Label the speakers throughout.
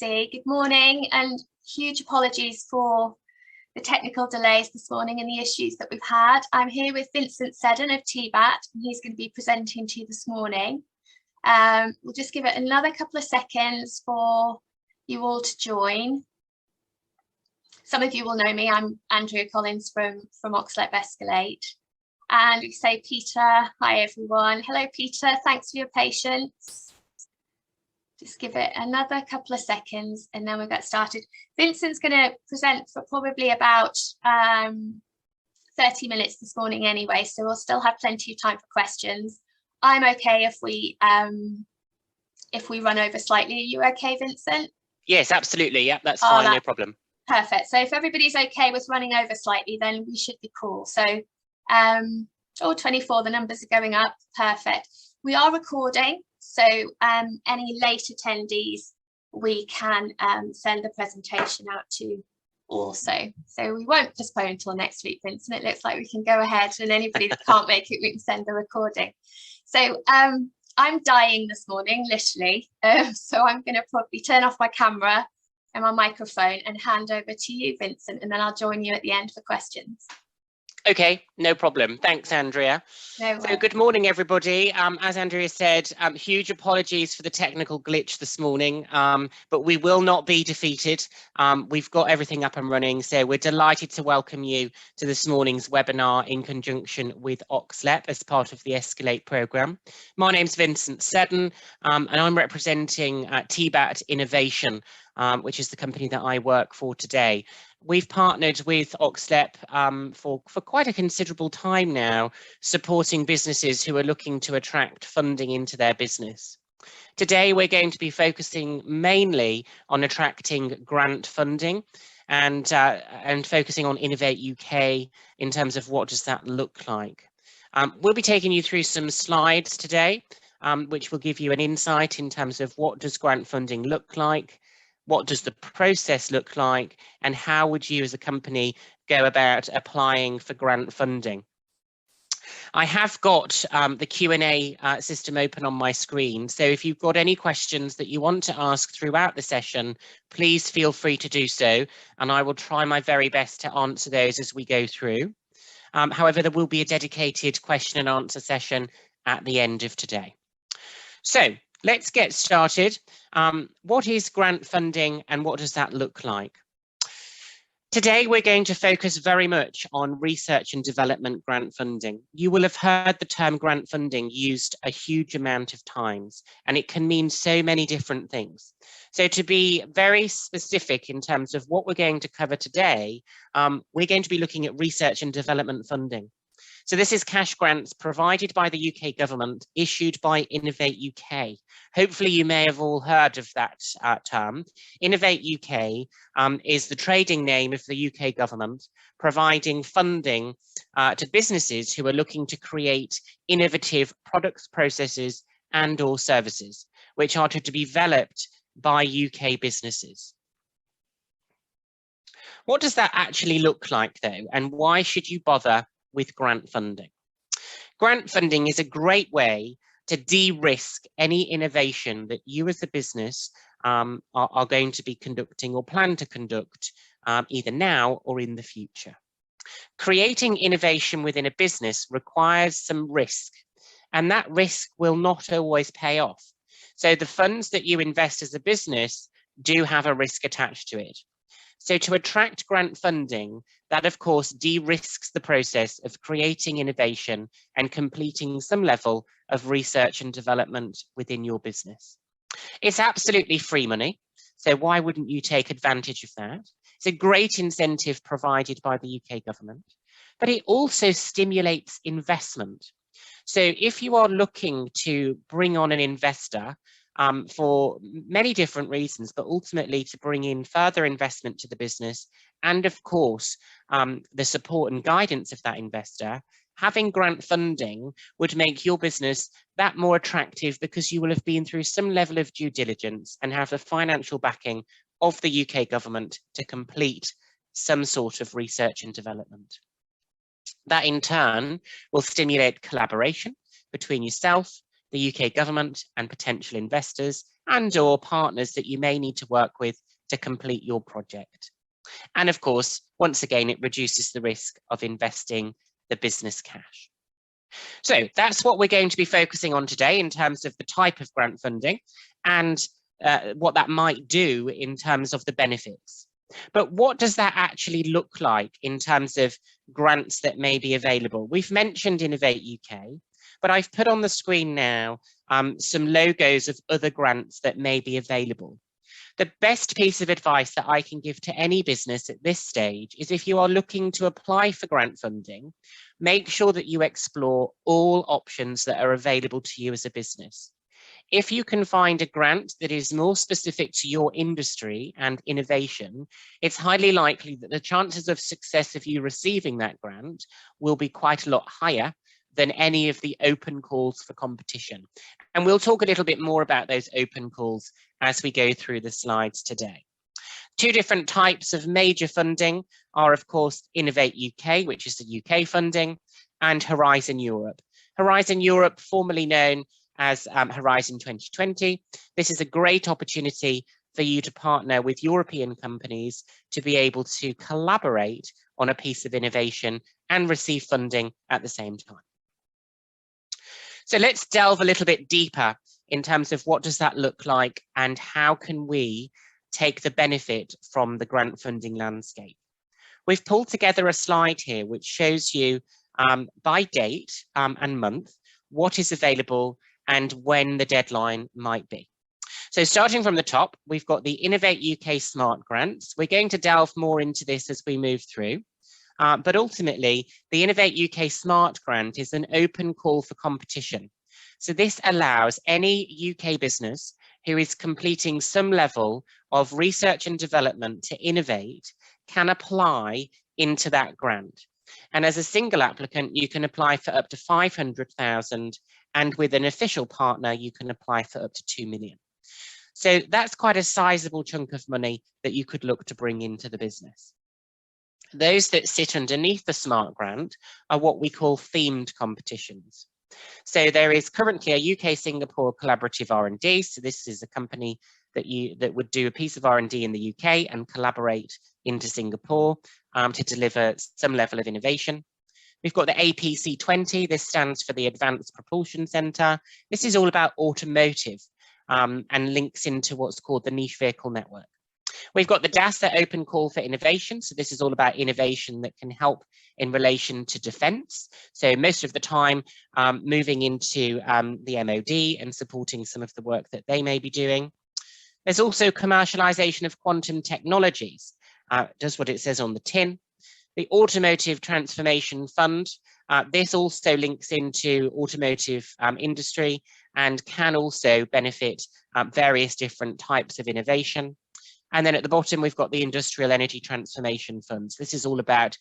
Speaker 1: see. Good morning, and huge apologies for the technical delays this morning and the issues that we've had. I'm here with Vincent Seddon of TBAT, and he's going to be presenting to you this morning. We'll just give it another couple of seconds for you all to join. Some of you will know me. I'm Andrea Collins from OxLEP eScalate. And we say Peter, hi everyone. Hello Peter, thanks for your patience. Just give it another couple of seconds and then we'll get started. Vincent's going to present for probably about 30 minutes this morning anyway, so we'll still have plenty of time for questions. I'm okay if we run over slightly. Are you okay, Vincent?
Speaker 2: Yes, absolutely. Yeah, that's fine, no problem.
Speaker 1: Perfect. So if everybody's okay with running over slightly, then we should be cool. So 24, the numbers are going up. Perfect. We are recording, so any late attendees we can send the presentation out to also. So we won't postpone until next week, Vincent. It looks like we can go ahead, and anybody that can't make it, we can send the recording. So I'm dying this morning, literally. So I'm going to probably turn off my camera and my microphone and hand over to you, Vincent, and then I'll join you at the end for questions.
Speaker 2: Okay, no problem. Thanks, Andrea.
Speaker 1: No
Speaker 2: So good morning, everybody. As Andrea said, huge apologies for the technical glitch this morning, but we will not be defeated. We've got everything up and running, so we're delighted to welcome you to this morning's webinar in conjunction with OxLEP as part of the eScalate programme. My name's Vincent Seddon, and I'm representing TBAT Innovation, which is the company that I work for today. We've partnered with OxLEP for quite a considerable time now, supporting businesses who are looking to attract funding into their business. Today, we're going to be focusing mainly on attracting grant funding and focusing on Innovate UK in terms of what does that look like. We'll be taking you through some slides today, which will give you an insight in terms of what does grant funding look like, what does the process look like, and how would you as a company go about applying for grant funding. I have got the Q&A system open on my screen, so if you've got any questions that you want to ask throughout the session, please feel free to do so, and I will try my very best to answer those as we go through. However, there will be a dedicated question and answer session at the end of today. So let's get started. What is grant funding and what does that look like? Today, we're going to focus very much on research and development grant funding. You will have heard the term grant funding used a huge amount of times, and it can mean so many different things. So to be very specific in terms of what we're going to cover today, we're going to be looking at research and development funding. So this is cash grants provided by the UK government, issued by Innovate UK. Hopefully you may have all heard of that term. Innovate UK is the trading name of the UK government, providing funding to businesses who are looking to create innovative products, processes, and or services, which are to be developed by UK businesses. What does that actually look like though, and why should you bother with grant funding? Grant funding is a great way to de-risk any innovation that you as a business are going to be conducting or plan to conduct either now or in the future. Creating innovation within a business requires some risk, and that risk will not always pay off. So the funds that you invest as a business do have a risk attached to it. So to attract grant funding, that of course de-risks the process of creating innovation and completing some level of research and development within your business. It's absolutely free money, so why wouldn't you take advantage of that? It's a great incentive provided by the UK government, but it also stimulates investment. So if you are looking to bring on an investor, for many different reasons, but ultimately to bring in further investment to the business, and of course, the support and guidance of that investor, having grant funding would make your business that more attractive because you will have been through some level of due diligence and have the financial backing of the UK government to complete some sort of research and development. That in turn will stimulate collaboration between yourself, the UK government and potential investors, and/or partners that you may need to work with to complete your project. And of course, once again, it reduces the risk of investing the business cash. So that's what we're going to be focusing on today in terms of the type of grant funding and what that might do in terms of the benefits. But what does that actually look like in terms of grants that may be available? We've mentioned Innovate UK, but I've put on the screen now some logos of other grants that may be available. The best piece of advice that I can give to any business at this stage is, if you are looking to apply for grant funding, make sure that you explore all options that are available to you as a business. If you can find a grant that is more specific to your industry and innovation, it's highly likely that the chances of success of you receiving that grant will be quite a lot higher than any of the open calls for competition. And we'll talk a little bit more about those open calls as we go through the slides today. Two different types of major funding are, of course, Innovate UK, which is the UK funding, and Horizon Europe. Horizon Europe, formerly known as Horizon 2020. This is a great opportunity for you to partner with European companies to be able to collaborate on a piece of innovation and receive funding at the same time. So let's delve a little bit deeper in terms of what does that look like and how can we take the benefit from the grant funding landscape. We've pulled together a slide here which shows you by date and month what is available and when the deadline might be. So starting from the top, we've got the Innovate UK Smart Grants. We're going to delve more into this as we move through. But ultimately, the Innovate UK Smart Grant is an open call for competition. So this allows any UK business who is completing some level of research and development to innovate can apply into that grant. And as a single applicant, you can apply for up to 500,000, and with an official partner, you can apply for up to 2 million. So that's quite a sizable chunk of money that you could look to bring into the business. Those that sit underneath the Smart Grant are what we call themed competitions. So there is currently a UK-Singapore collaborative R&D. So this is a company that would do a piece of R&D in the UK and collaborate into Singapore to deliver some level of innovation. We've got the APC20. This stands for the Advanced Propulsion Centre. This is all about automotive and links into what's called the Niche Vehicle Network. We've got the DASA Open Call for Innovation. So this is all about innovation that can help in relation to defence. So most of the time moving into the MOD and supporting some of the work that they may be doing. There's also commercialisation of quantum technologies. Does what it says on the tin. The Automotive Transformation Fund. This also links into automotive industry and can also benefit various different types of innovation. And then at the bottom, we've got the Industrial Energy Transformation Funds. This is all about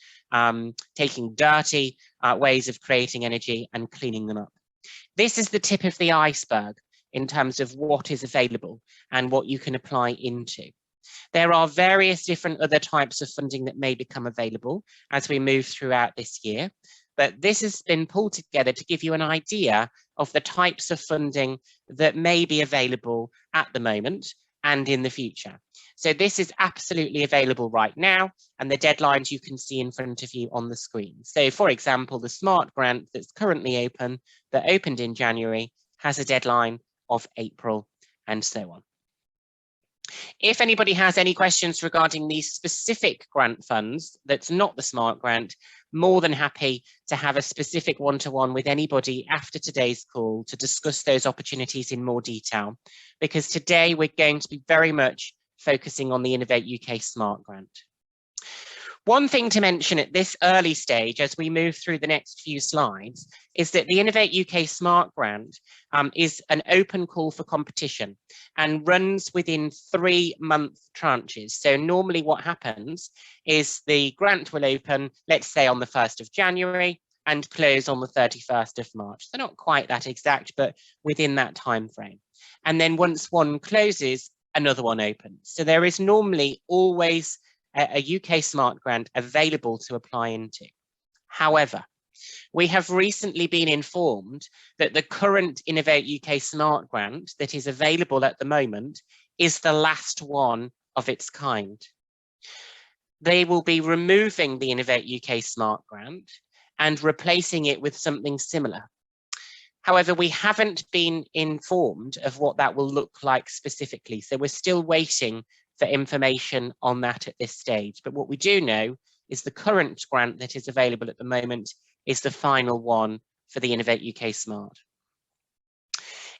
Speaker 2: taking dirty ways of creating energy and cleaning them up. This is the tip of the iceberg in terms of what is available and what you can apply into. There are various different other types of funding that may become available as we move throughout this year, but this has been pulled together to give you an idea of the types of funding that may be available at the moment and in the future. So this is absolutely available right now, and the deadlines you can see in front of you on the screen. So for example, the Smart Grant that's currently open, that opened in January, has a deadline of April, and so on. If anybody has any questions regarding these specific grant funds, that's not the Smart Grant, more than happy to have a specific one-to-one with anybody after today's call to discuss those opportunities in more detail, because today we're going to be very much focusing on the Innovate UK Smart Grant. One thing to mention at this early stage as we move through the next few slides is that the Innovate UK Smart Grant is an open call for competition and runs within 3-month tranches. So normally what happens is the grant will open, let's say on the 1st of January and close on the 31st of March. So not quite that exact, but within that time frame. And then once one closes, another one opens. So there is normally always a UK Smart Grant available to apply into. However, we have recently been informed that the current Innovate UK Smart grant that is available at the moment is the last one of its kind. They will be removing the Innovate UK Smart grant and replacing it with something similar. However, we haven't been informed of what that will look like specifically, so we're still waiting for information on that at this stage. But what we do know is the current grant that is available at the moment is the final one for the Innovate UK Smart.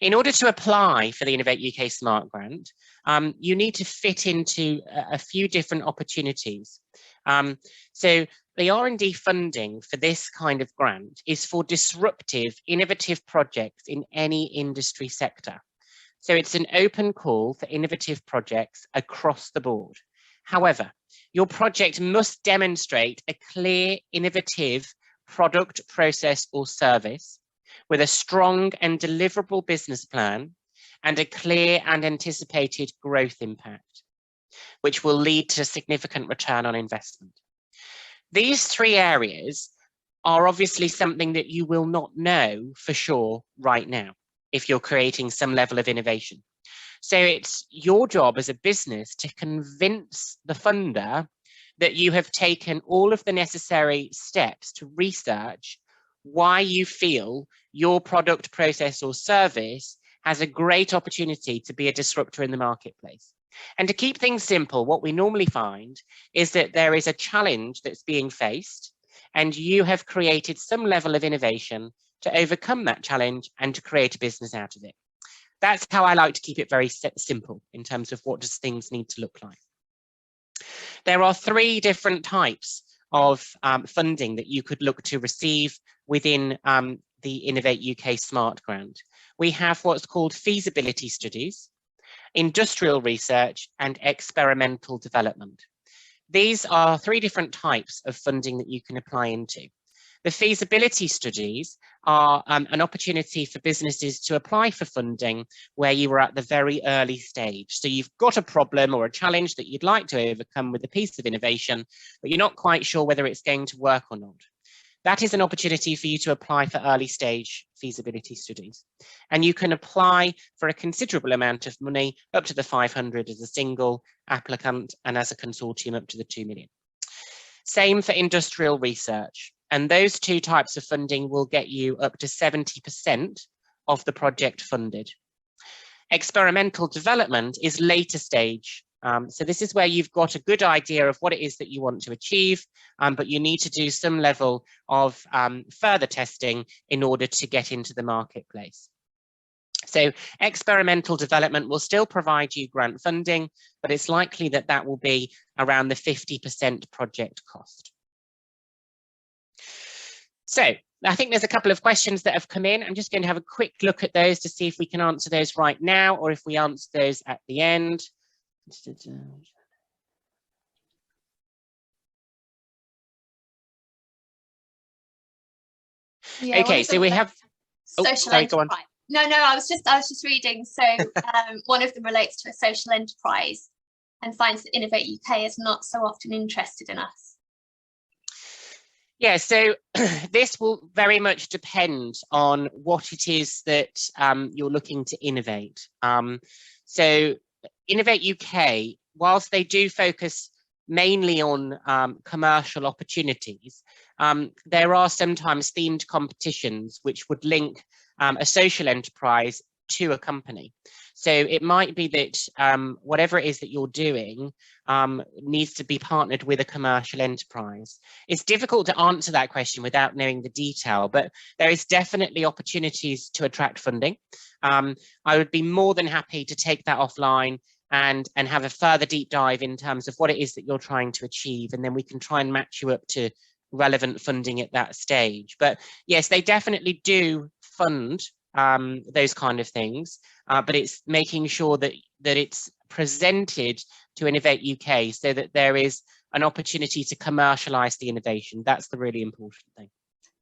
Speaker 2: In order to apply for the Innovate UK Smart grant, you need to fit into a few different opportunities. So the R&D funding for this kind of grant is for disruptive, innovative projects in any industry sector. So it's an open call for innovative projects across the board. However, your project must demonstrate a clear, innovative product, process, or service with a strong and deliverable business plan and a clear and anticipated growth impact, which will lead to significant return on investment. These three areas are obviously something that you will not know for sure right now if you're creating some level of innovation. So it's your job as a business to convince the funder that you have taken all of the necessary steps to research why you feel your product, process, or service has a great opportunity to be a disruptor in the marketplace. And to keep things simple, what we normally find is that there is a challenge that's being faced, and you have created some level of innovation to overcome that challenge and to create a business out of it. That's how I like to keep it very simple in terms of what does things need to look like. There are three different types of funding that you could look to receive within the Innovate UK Smart grant. We have what's called feasibility studies, industrial research, and experimental development. These are three different types of funding that you can apply into. The feasibility studies are an opportunity for businesses to apply for funding where you are at the very early stage. So you've got a problem or a challenge that you'd like to overcome with a piece of innovation, but you're not quite sure whether it's going to work or not. That is an opportunity for you to apply for early stage feasibility studies. And you can apply for a considerable amount of money, up to the 500 as a single applicant, and as a consortium up to the 2 million. Same for industrial research. And those two types of funding will get you up to 70% of the project funded. Experimental development is later stage. So this is where you've got a good idea of what it is that you want to achieve, but you need to do some level of further testing in order to get into the marketplace. So experimental development will still provide you grant funding, but it's likely that that will be around the 50% project cost. So I think there's a couple of questions that have come in. I'm just going to have a quick look at those to see if we can answer those right now or if we answer those at the end.
Speaker 1: Yeah,
Speaker 2: okay, so we have
Speaker 1: social enterprise. No, I was just reading. So one of them relates to a social enterprise and finds that Innovate UK is not so often interested in us.
Speaker 2: Yeah, so this will very much depend on what it is that you're looking to innovate. So Innovate UK, whilst they do focus mainly on commercial opportunities, there are sometimes themed competitions which would link a social enterprise to a company. So it might be that whatever it is that you're doing needs to be partnered with a commercial enterprise. It's difficult to answer that question without knowing the detail, but there is definitely opportunities to attract funding. I would be more than happy to take that offline and have a further deep dive in terms of what it is that you're trying to achieve, and then we can try and match you up to relevant funding at that stage. But yes, they definitely do fund those kind of things, but it's making sure that it's presented to Innovate UK so that there is an opportunity to commercialize the innovation. That's the really important thing.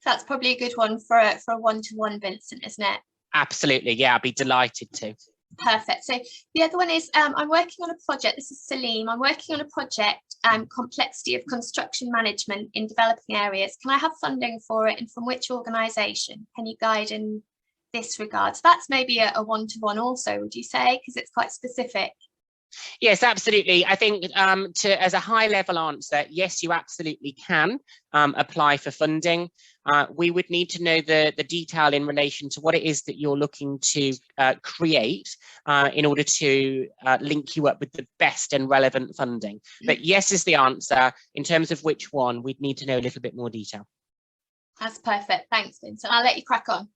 Speaker 1: That's probably a good one for a one-to-one, Vincent, isn't it?
Speaker 2: Absolutely, yeah, I'd be delighted to.
Speaker 1: Perfect. So the other one is I'm working on a project. This is Salim. I'm working on a project, complexity of construction management in developing areas. Can I have funding for it, and from which organisation? Can you guide in this regard? So that's maybe a one-to-one also, would you say, because it's quite specific?
Speaker 2: Yes, absolutely. I think as a high level answer, yes, you absolutely can apply for funding. We would need to know the detail in relation to what it is that you're looking to create in order to link you up with the best and relevant funding. But yes is the answer. In terms of which one, we'd need to know a little bit more detail.
Speaker 1: That's perfect. Thanks, Vincent. I'll let you crack on.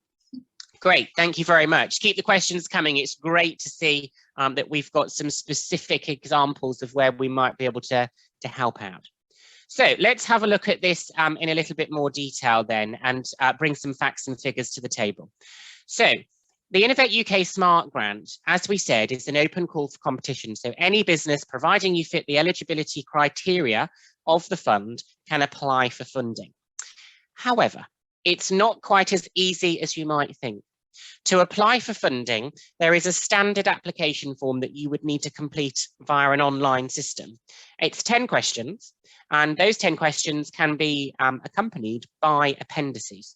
Speaker 2: Great, thank you very much. Keep the questions coming. It's great to see that we've got some specific examples of where we might be able to help out. So let's have a look at this in a little bit more detail then, and bring some facts and figures to the table. So the Innovate UK Smart Grant, as we said, is an open call for competition. So any business, providing you fit the eligibility criteria of the fund, can apply for funding. However, it's not quite as easy as you might think. To apply for funding, there is a standard application form that you would need to complete via an online system. It's 10 questions, and those 10 questions can be accompanied by appendices.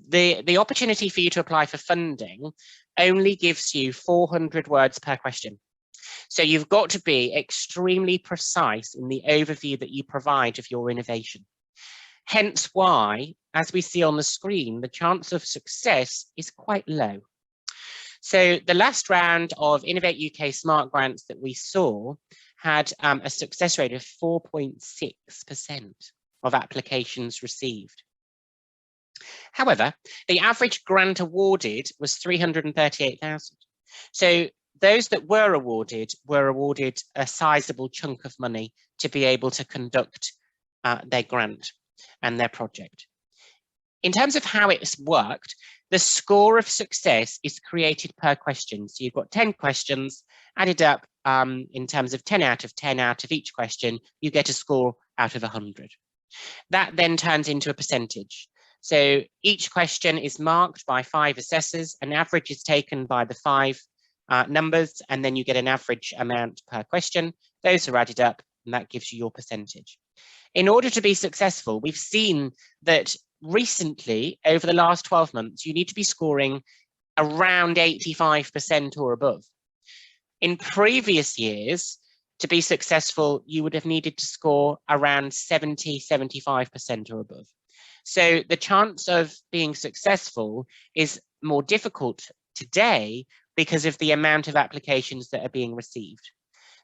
Speaker 2: The opportunity for you to apply for funding only gives you 400 words per question. So you've got to be extremely precise in the overview that you provide of your innovation. Hence why, as we see on the screen, the chance of success is quite low. So the last round of Innovate UK Smart Grants that we saw had a success rate of 4.6% of applications received. However, the average grant awarded was 338,000. So those that were awarded a sizable chunk of money to be able to conduct their grant and their project. In terms of how it's worked, the score of success is created per question. So you've got 10 questions added up in terms of 10 out of 10 out of each question, you get a score out of 100. That then turns into a percentage. So each question is marked by 5 assessors. An average is taken by the 5 numbers, and then you get an average amount per question. Those are added up, and that gives you your percentage. In order to be successful, we've seen that recently, over the last 12 months, you need to be scoring around 85% or above. In previous years, to be successful, you would have needed to score around 75% or above. So the chance of being successful is more difficult today because of the amount of applications that are being received.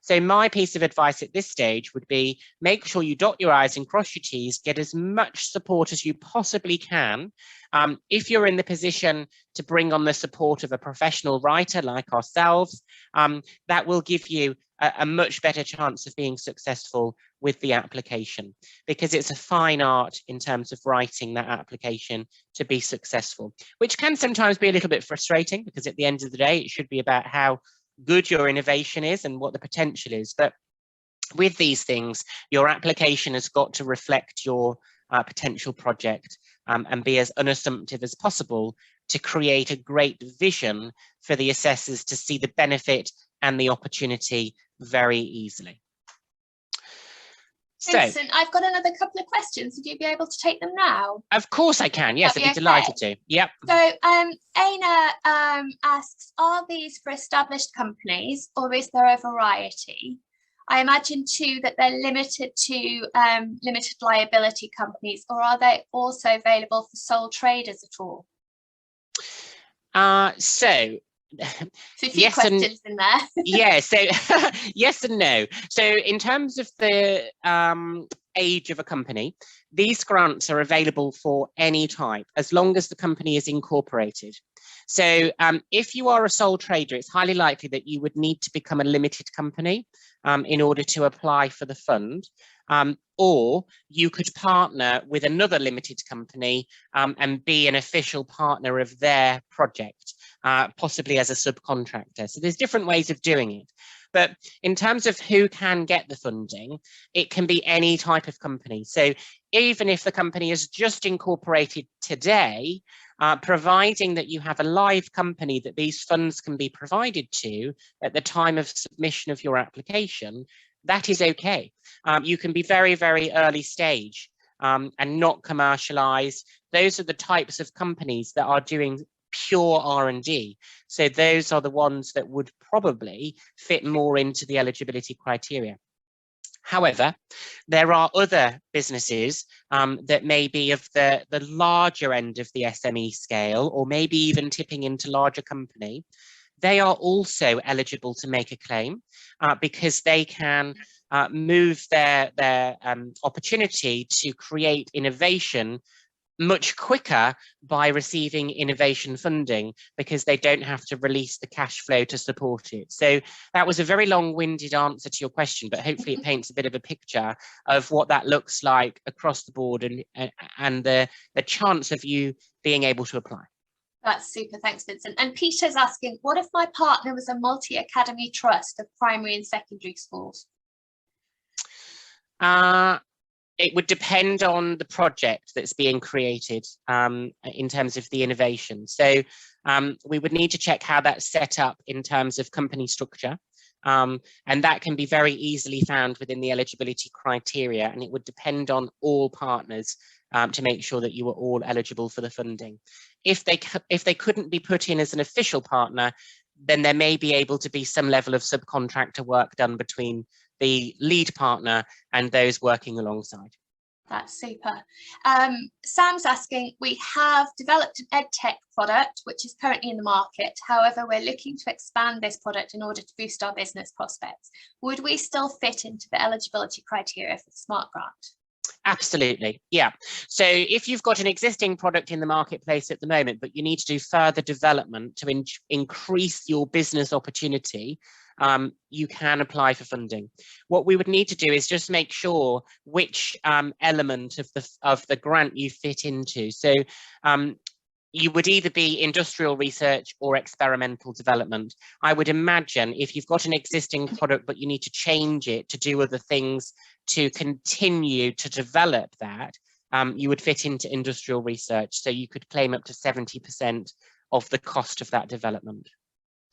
Speaker 2: So my piece of advice at this stage would be, make sure you dot your I's and cross your T's, get as much support as you possibly can. If you're in the position to bring on the support of a professional writer like ourselves, that will give you a much better chance of being successful with the application, because it's a fine art in terms of writing that application to be successful, which can sometimes be a little bit frustrating, because at the end of the day, it should be about how good your innovation is and what the potential is. But with these things, your application has got to reflect your potential project and be as unassumptive as possible to create a great vision for the assessors to see the benefit and the opportunity very easily.
Speaker 1: Vincent, I've got another couple of questions. Would you be able to take them now?
Speaker 2: Of course I can. Yes, I'd be delighted to. Yep.
Speaker 1: So Aina asks, are these for established companies, or is there a variety? I imagine too that they're limited to limited liability companies, or are they also available for sole traders at all?
Speaker 2: So
Speaker 1: a few questions in there.
Speaker 2: Yeah, so yes and no. So in terms of the age of a company, these grants are available for any type, as long as the company is incorporated. So if you are a sole trader, it's highly likely that you would need to become a limited company in order to apply for the fund. Or you could partner with another limited company and be an official partner of their project, possibly as a subcontractor. So there's different ways of doing it. But in terms of who can get the funding, it can be any type of company. So even if the company is just incorporated today, providing that you have a live company that these funds can be provided to at the time of submission of your application, that is okay. You can be very, very early stage and not commercialized. Those are the types of companies that are doing pure R&D. So those are the ones that would probably fit more into the eligibility criteria. However, there are other businesses that may be of the larger end of the SME scale, or maybe even tipping into larger company. They are also eligible to make a claim because they can move their opportunity to create innovation much quicker by receiving innovation funding, because they don't have to release the cash flow to support it. So that was a very long-winded answer to your question, but hopefully it paints a bit of a picture of what that looks like across the board and the chance of you being able to apply.
Speaker 1: That's super, thanks Vincent. And Peter's asking, what if my partner was a multi-academy trust of primary and secondary schools?
Speaker 2: It would depend on the project that's being created in terms of the innovation. So we would need to check how that's set up in terms of company structure. And that can be very easily found within the eligibility criteria, and it would depend on all partners to make sure that you were all eligible for the funding. If they couldn't be put in as an official partner, then there may be able to be some level of subcontractor work done between the lead partner and those working alongside.
Speaker 1: That's super. Sam's asking, we have developed an EdTech product, which is currently in the market. However, we're looking to expand this product in order to boost our business prospects. Would we still fit into the eligibility criteria for the Smart Grant?
Speaker 2: Absolutely, yeah. So if you've got an existing product in the marketplace at the moment, but you need to do further development to increase your business opportunity, you can apply for funding. What we would need to do is just make sure which element of the grant you fit into. So you would either be industrial research or experimental development. I would imagine if you've got an existing product but you need to change it to do other things to continue to develop that, you would fit into industrial research. So you could claim up to 70% of the cost of that development.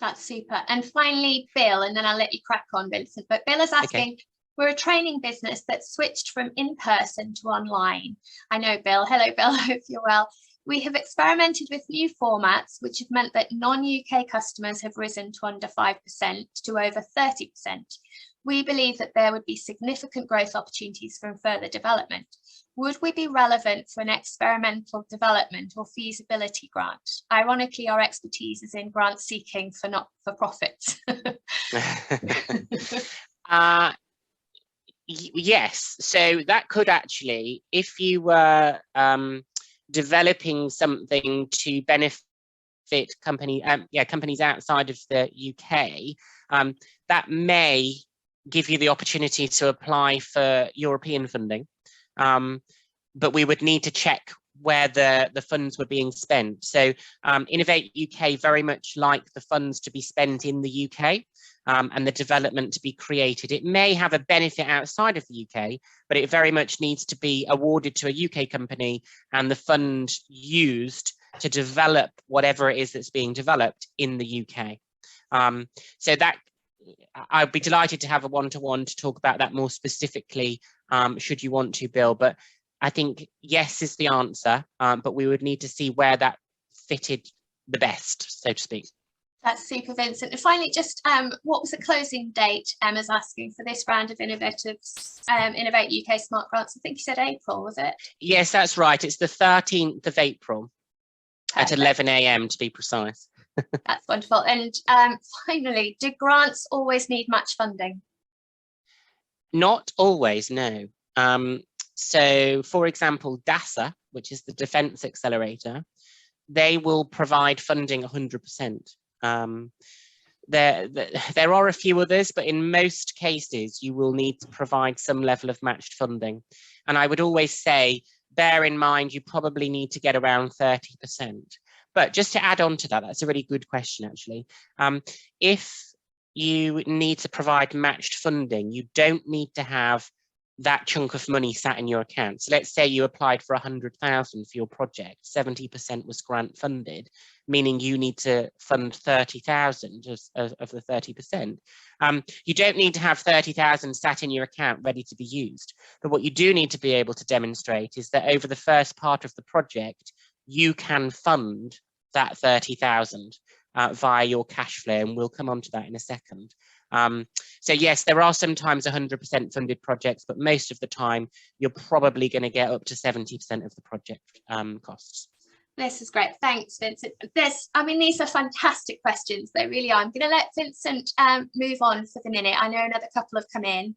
Speaker 1: That's super. And finally, Bill, and then I'll let you crack on, Vincent. But Bill is asking, okay, we're a training business that switched from in-person to online. I know, Bill. Hello, Bill. I hope you're well. We have experimented with new formats, which have meant that non-UK customers have risen to under 5% to over 30%. We believe that there would be significant growth opportunities from further development. Would we be relevant for an experimental development or feasibility grant? Ironically, our expertise is in grant seeking for not-for-profits.
Speaker 2: Yes, so that could actually, if you were developing something to benefit companies outside of the UK, that may give you the opportunity to apply for European funding. But we would need to check where the funds were being spent. So Innovate UK very much like the funds to be spent in the UK and the development to be created. It may have a benefit outside of the UK, but it very much needs to be awarded to a UK company and the fund used to develop whatever it is that's being developed in the UK. So that I'd be delighted to have a one-to-one to talk about that more specifically, should you want to, Bill. But I think yes is the answer, but we would need to see where that fitted the best, so to speak.
Speaker 1: That's super, Vincent. And finally, just what was the closing date? Emma's asking for this round of Innovate UK Smart Grants. I think you said April, was it?
Speaker 2: Yes, that's right. It's the 13th of April. Perfect. At 11 AM to be precise.
Speaker 1: That's wonderful. And finally, do grants always need much funding?
Speaker 2: Not always, no. So, for example, DASA, which is the Defence Accelerator, they will provide funding 100%. There are a few others, but in most cases, you will need to provide some level of matched funding. And I would always say, bear in mind, you probably need to get around 30%. But just to add on to that, that's a really good question, actually. If you need to provide matched funding. You don't need to have that chunk of money sat in your account. So let's say you applied for 100,000 for your project, 70% was grant funded, meaning you need to fund 30,000 of the 30%. You don't need to have 30,000 sat in your account ready to be used. But what you do need to be able to demonstrate is that over the first part of the project, you can fund that 30,000 via your cash flow, and we'll come on to that in a second. So yes, there are sometimes 100% funded projects, but most of the time you're probably going to get up to 70% of the project costs.
Speaker 1: This is great. Thanks, Vincent. These are fantastic questions. They really are. I'm going to let Vincent move on for the minute. I know another couple have come in,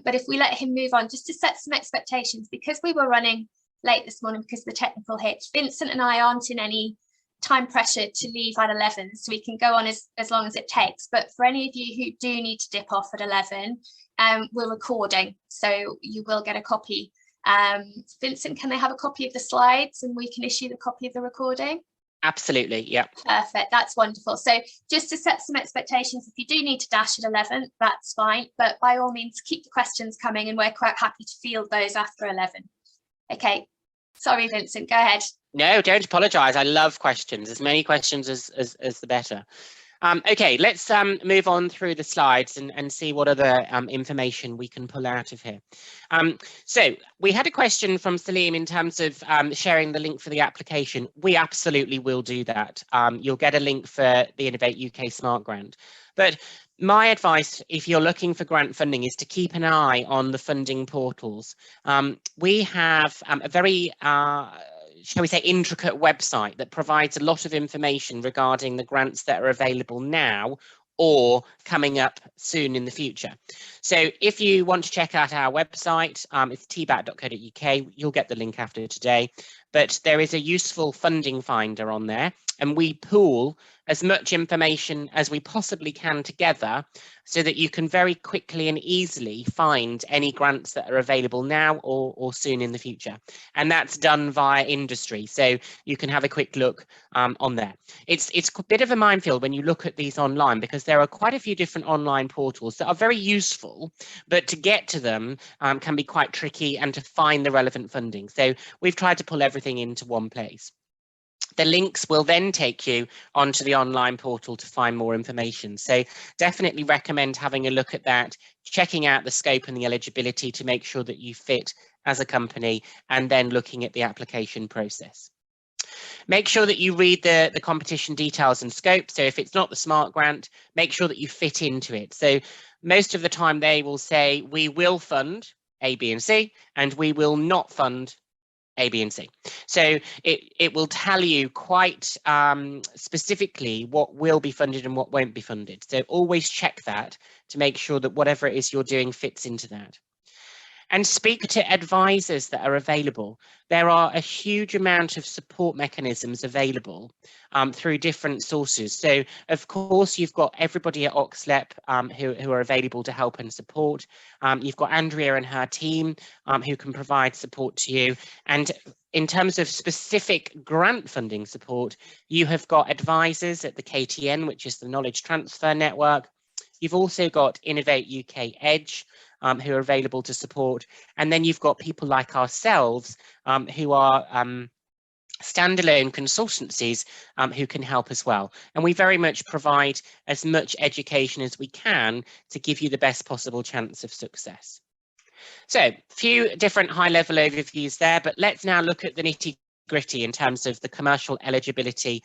Speaker 1: but if we let him move on, just to set some expectations, because we were running late this morning because of the technical hitch, Vincent and I aren't in any time pressure to leave at 11, so we can go on as long as it takes. But for any of you who do need to dip off at 11, we're recording, so you will get a copy. Vincent, can they have a copy of the slides and we can issue the copy of the recording?
Speaker 2: Absolutely, yeah.
Speaker 1: Perfect, that's wonderful. So just to set some expectations, if you do need to dash at 11, that's fine, but by all means keep the questions coming, and we're quite happy to field those after 11. Okay, sorry Vincent, go ahead.
Speaker 2: No, don't apologise. I love questions. As many questions as the better. Okay, let's move on through the slides and see what other information we can pull out of here. So we had a question from Salim in terms of sharing the link for the application. We absolutely will do that. You'll get a link for the Innovate UK Smart Grant. But my advice, if you're looking for grant funding, is to keep an eye on the funding portals. We have a very shall we say, intricate website that provides a lot of information regarding the grants that are available now or coming up soon in the future. So if you want to check out our website, it's tbat.co.uk. You'll get the link after today, but there is a useful funding finder on there, and we pool as much information as we possibly can together so that you can very quickly and easily find any grants that are available now or soon in the future. And that's done via industry, so you can have a quick look on there. It's a bit of a minefield when you look at these online, because there are quite a few different online portals that are very useful, but to get to them can be quite tricky, and to find the relevant funding. So we've tried to pull everything into one place. The links will then take you onto the online portal to find more information. So definitely recommend having a look at that, checking out the scope and the eligibility to make sure that you fit as a company, and then looking at the application process. Make sure that you read the competition details and scope. So if it's not the Smart Grant, make sure that you fit into it. So most of the time they will say, we will fund A, B, and C, and we will not fund A, B, and C. So it will tell you quite specifically what will be funded and what won't be funded. So always check that to make sure that whatever it is you're doing fits into that. And speak to advisors that are available. There are a huge amount of support mechanisms available through different sources. So, of course, you've got everybody at OxLEP who are available to help and support. You've got Andrea and her team who can provide support to you. And in terms of specific grant funding support, you have got advisors at the KTN, which is the Knowledge Transfer Network. You've also got Innovate UK Edge, who are available to support. And then you've got people like ourselves who are standalone consultancies who can help as well. And we very much provide as much education as we can to give you the best possible chance of success. So a few different high-level overviews there, but let's now look at the nitty-gritty in terms of the commercial eligibility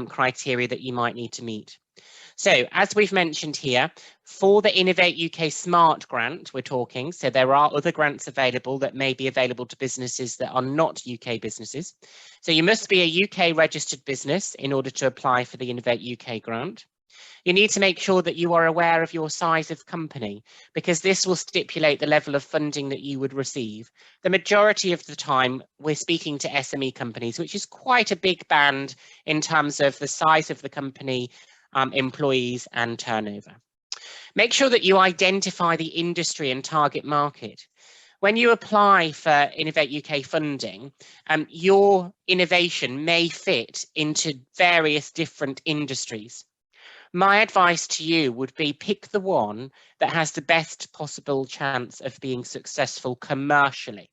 Speaker 2: criteria that you might need to meet. So as we've mentioned here, for the Innovate UK Smart Grant, we're talking, so there are other grants available that may be available to businesses that are not UK businesses. So you must be a UK registered business in order to apply for the Innovate UK grant. You need to make sure that you are aware of your size of company, because this will stipulate the level of funding that you would receive. The majority of the time, we're speaking to SME companies, which is quite a big band in terms of the size of the company, employees and turnover. Make sure that you identify the industry and target market. When you apply for Innovate UK funding, your innovation may fit into various different industries. My advice to you would be pick the one that has the best possible chance of being successful commercially.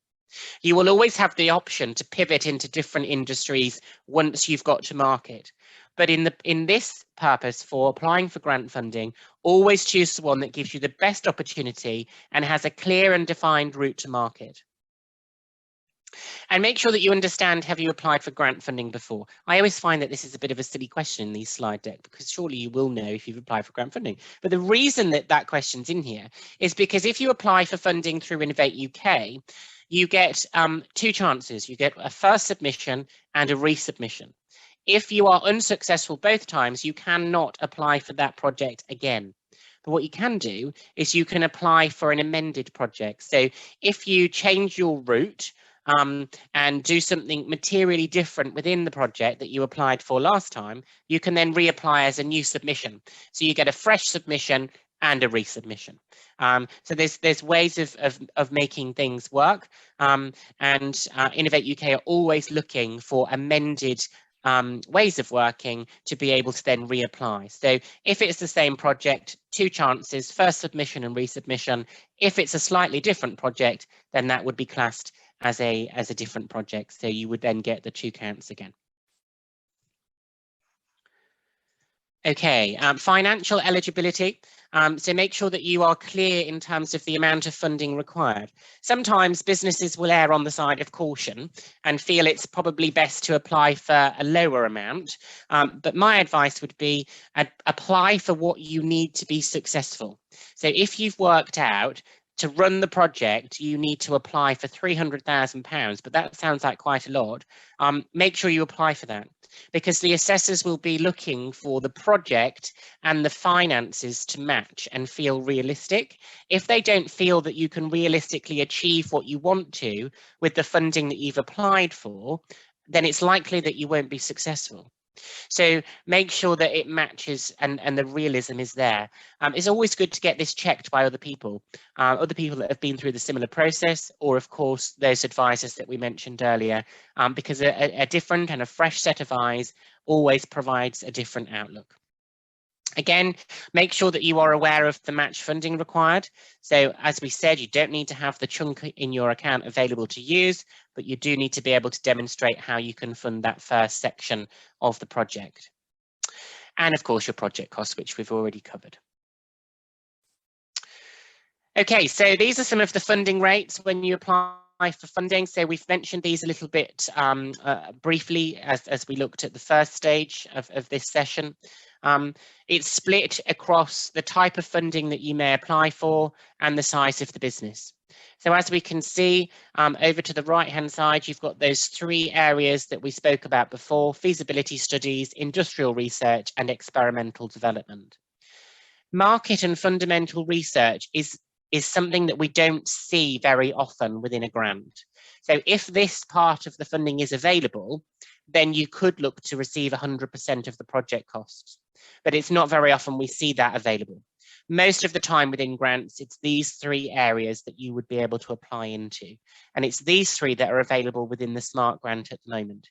Speaker 2: You will always have the option to pivot into different industries once you've got to market. But in this purpose for applying for grant funding, always choose the one that gives you the best opportunity and has a clear and defined route to market. And make sure that you understand, have you applied for grant funding before? I always find that this is a bit of a silly question in these slide deck, because surely you will know if you've applied for grant funding. But the reason that that question's in here is because if you apply for funding through Innovate UK, you get 2 chances. You get a first submission and a resubmission. If you are unsuccessful both times, you cannot apply for that project again. But what you can do is you can apply for an amended project. So if you change your route and do something materially different within the project that you applied for last time, you can then reapply as a new submission. So you get a fresh submission and a resubmission. So there's ways of making things work, and Innovate UK are always looking for amended ways of working to be able to then reapply. So if it's the same project, 2 chances, first submission and resubmission. If it's a slightly different project, then that would be classed as a different project. So you would then get the 2 counts again. Okay, financial eligibility. So make sure that you are clear in terms of the amount of funding required. Sometimes businesses will err on the side of caution and feel it's probably best to apply for a lower amount. But my advice would be apply for what you need to be successful. So if you've worked out to run the project, you need to apply for £300,000, but that sounds like quite a lot. Make sure you apply for that, because the assessors will be looking for the project and the finances to match and feel realistic. If they don't feel that you can realistically achieve what you want to with the funding that you've applied for, then it's likely that you won't be successful. So make sure that it matches and the realism is there. It's always good to get this checked by other people that have been through the similar process, or of course those advisors that we mentioned earlier, because a different and a fresh set of eyes always provides a different outlook. Again, make sure that you are aware of the match funding required. So as we said, you don't need to have the chunk in your account available to use, but you do need to be able to demonstrate how you can fund that first section of the project. And of course, your project costs, which we've already covered. Okay, so these are some of the funding rates when you apply for funding. So we've mentioned these a little bit briefly as we looked at the first stage of this session. It's split across the type of funding that you may apply for and the size of the business. So as we can see over to the right hand side, you've got those 3 areas that we spoke about before: feasibility studies, industrial research and experimental development. Market and fundamental research is something that we don't see very often within a grant. So if this part of the funding is available, then you could look to receive 100% of the project costs. But it's not very often we see that available. Most of the time within grants, it's these 3 areas that you would be able to apply into. And it's these 3 that are available within the SMART grant at the moment.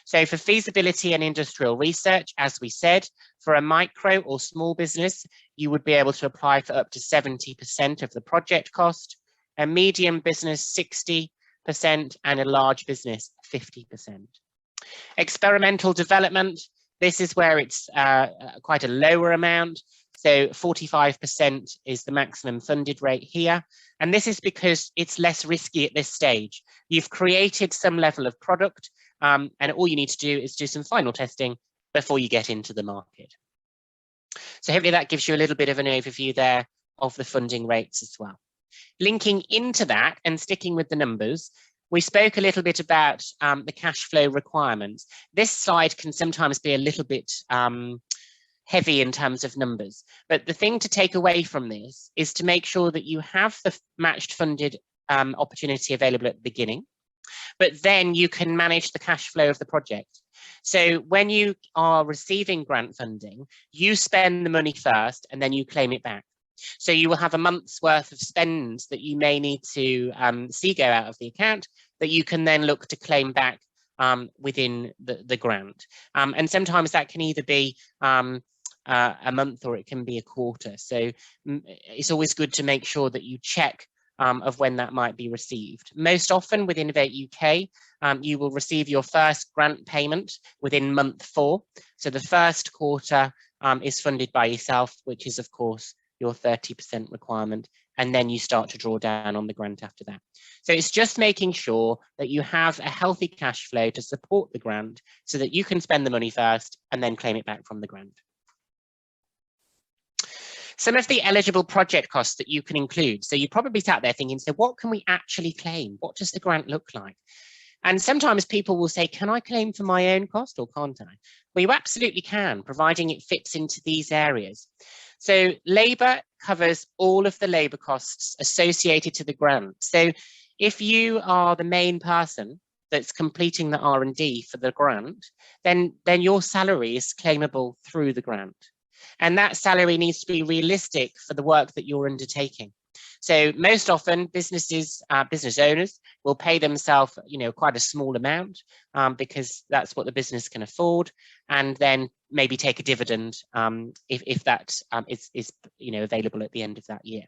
Speaker 2: So for feasibility and industrial research, as we said, for a micro or small business, you would be able to apply for up to 70% of the project cost, a medium business 60%, and a large business 50%. Experimental development, this is where it's quite a lower amount. So 45% is the maximum funded rate here. And this is because it's less risky at this stage. You've created some level of product, and all you need to do is do some final testing before you get into the market. So hopefully that gives you a little bit of an overview there of the funding rates as well. Linking into that and sticking with the numbers, we spoke a little bit about the cash flow requirements. This slide can sometimes be a little bit heavy in terms of numbers, but the thing to take away from this is to make sure that you have the matched funded opportunity available at the beginning, but then you can manage the cash flow of the project. So when you are receiving grant funding, you spend the money first and then you claim it back. So you will have a month's worth of spends that you may need to see go out of the account that you can then look to claim back within the grant. And sometimes that can either be a month, or it can be a quarter. So it's always good to make sure that you check of when that might be received. Most often with Innovate UK, you will receive your first grant payment within month 4. So the first quarter is funded by yourself, which is of course your 30% requirement, and then you start to draw down on the grant after that. So it's just making sure that you have a healthy cash flow to support the grant so that you can spend the money first and then claim it back from the grant. Some of the eligible project costs that you can include. So you probably sat there thinking, so what can we actually claim? What does the grant look like? And sometimes people will say, can I claim for my own cost or can't I? Well, you absolutely can, providing it fits into these areas. So labour covers all of the labour costs associated to the grant. So if you are the main person that's completing the R&D for the grant, then your salary is claimable through the grant. And that salary needs to be realistic for the work that you're undertaking. So most often business owners will pay themselves, quite a small amount because that's what the business can afford, and then maybe take a dividend if that is available at the end of that year.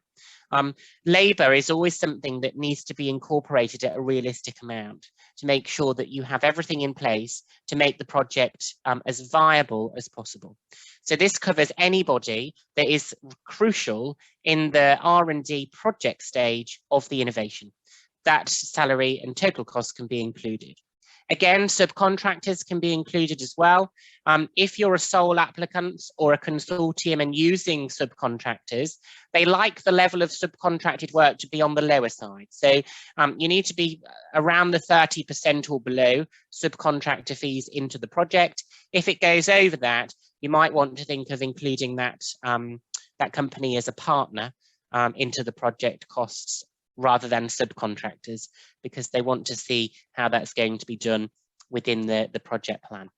Speaker 2: Labour is always something that needs to be incorporated at a realistic amount to make sure that you have everything in place to make the project as viable as possible. So this covers anybody that is crucial in the R&D project stage of the innovation. That salary and total cost can be included. Again, subcontractors can be included as well. If you're a sole applicant or a consortium and using subcontractors, they like the level of subcontracted work to be on the lower side. So you need to be around the 30% or below subcontractor fees into the project. If it goes over that, you might want to think of including that company as a partner into the project costs rather than subcontractors, because they want to see how that's going to be done within the project plan.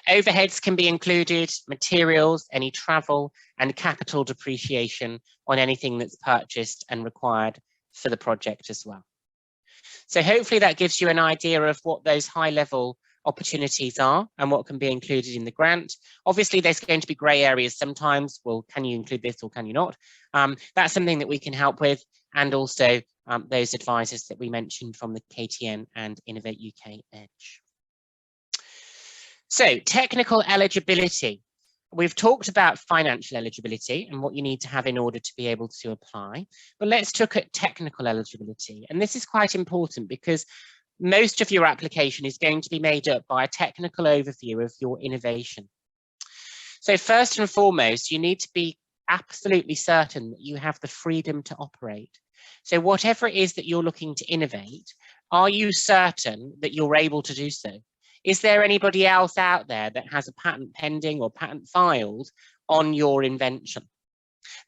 Speaker 2: Overheads can be included, materials, any travel, and capital depreciation on anything that's purchased and required for the project as well. So hopefully that gives you an idea of what those high-level opportunities are and what can be included in the grant. Obviously, there's going to be grey areas sometimes. Well, can you include this or can you not? That's something that we can help with, and also those advisors that we mentioned from the KTN and Innovate UK Edge. So technical eligibility. We've talked about financial eligibility and what you need to have in order to be able to apply, but let's look at technical eligibility. And this is quite important because most of your application is going to be made up by a technical overview of your innovation. So first and foremost, you need to be absolutely certain that you have the freedom to operate. So whatever it is that you're looking to innovate, are you certain that you're able to do so? Is there anybody else out there that has a patent pending or patent filed on your invention?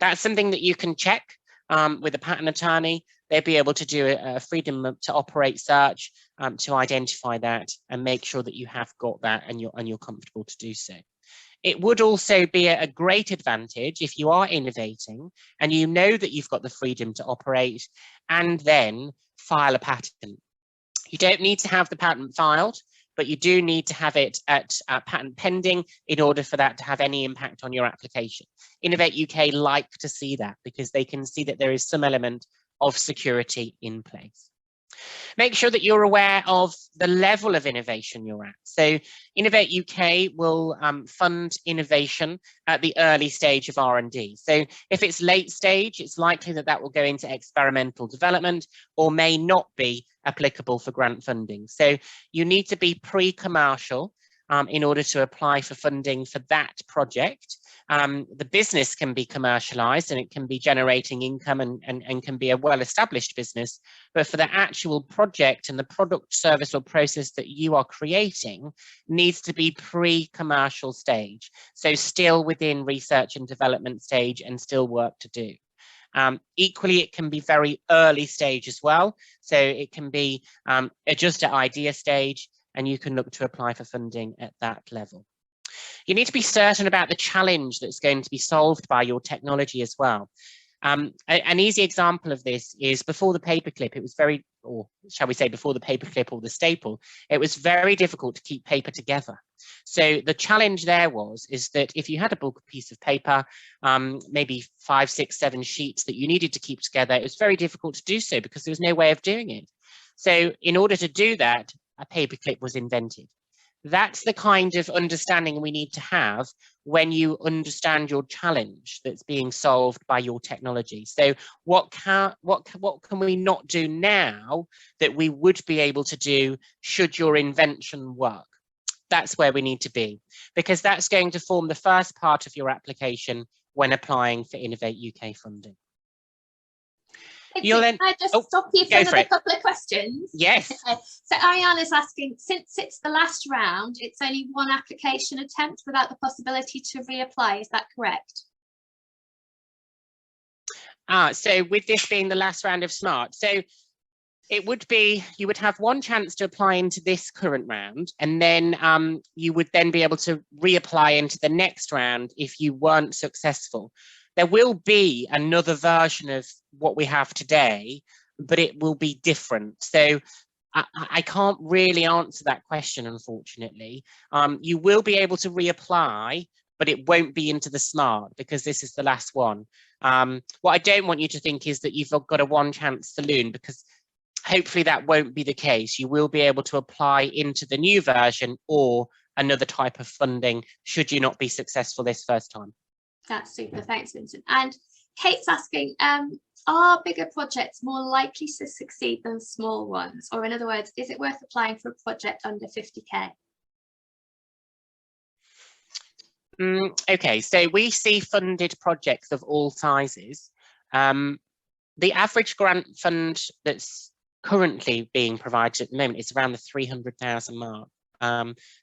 Speaker 2: That's something that you can check with a patent attorney. They'll be able to do a freedom to operate search to identify that and make sure that you have got that and you're comfortable to do so. It would also be a great advantage if you are innovating and you know that you've got the freedom to operate and then file a patent. You don't need to have the patent filed, but you do need to have it at patent pending in order for that to have any impact on your application. Innovate UK like to see that because they can see that there is some element of security in place. Make sure that you're aware of the level of innovation you're at. So Innovate UK will fund innovation at the early stage of R&D. So if it's late stage, it's likely that that will go into experimental development or may not be applicable for grant funding. So you need to be pre-commercial in order to apply for funding for that project. The business can be commercialized and it can be generating income and can be a well-established business, but for the actual project and the product, service or process that you are creating needs to be pre-commercial stage. So still within research and development stage and still work to do. Equally, it can be very early stage as well. So it can be just at idea stage, and you can look to apply for funding at that level. You need to be certain about the challenge that's going to be solved by your technology as well. An easy example of this is before the paperclip, it was very, or shall we say before the paperclip or the staple, it was very difficult to keep paper together. So the challenge there is that if you had a bulk piece of paper, maybe 5, 6, 7 sheets that you needed to keep together, it was very difficult to do so because there was no way of doing it. So in order to do that, a paperclip was invented. That's the kind of understanding we need to have when you understand your challenge that's being solved by your technology. So what can we not do now that we would be able to do should your invention work? That's where we need to be, because that's going to form the first part of your application when applying for Innovate UK funding.
Speaker 1: Can I just stop you for another couple of questions?
Speaker 2: Yes.
Speaker 1: So Ariana's asking, since it's the last round, it's only one application attempt without the possibility to reapply. Is that correct?
Speaker 2: So with this being the last round of SMART, so it would be, you would have one chance to apply into this current round, and then you would then be able to reapply into the next round if you weren't successful. There will be another version of what we have today, but it will be different. So I can't really answer that question, unfortunately. You will be able to reapply, but it won't be into the SMART because this is the last one. What I don't want you to think is that you've got a one chance saloon, because hopefully that won't be the case. You will be able to apply into the new version or another type of funding should you not be successful this first time.
Speaker 1: That's super, thanks Vincent. And Kate's asking, are bigger projects more likely to succeed than small ones? Or in other words, is it worth applying for a project under 50k?
Speaker 2: Okay, so we see funded projects of all sizes. The average grant fund that's currently being provided at the moment is around the 300,000 mark.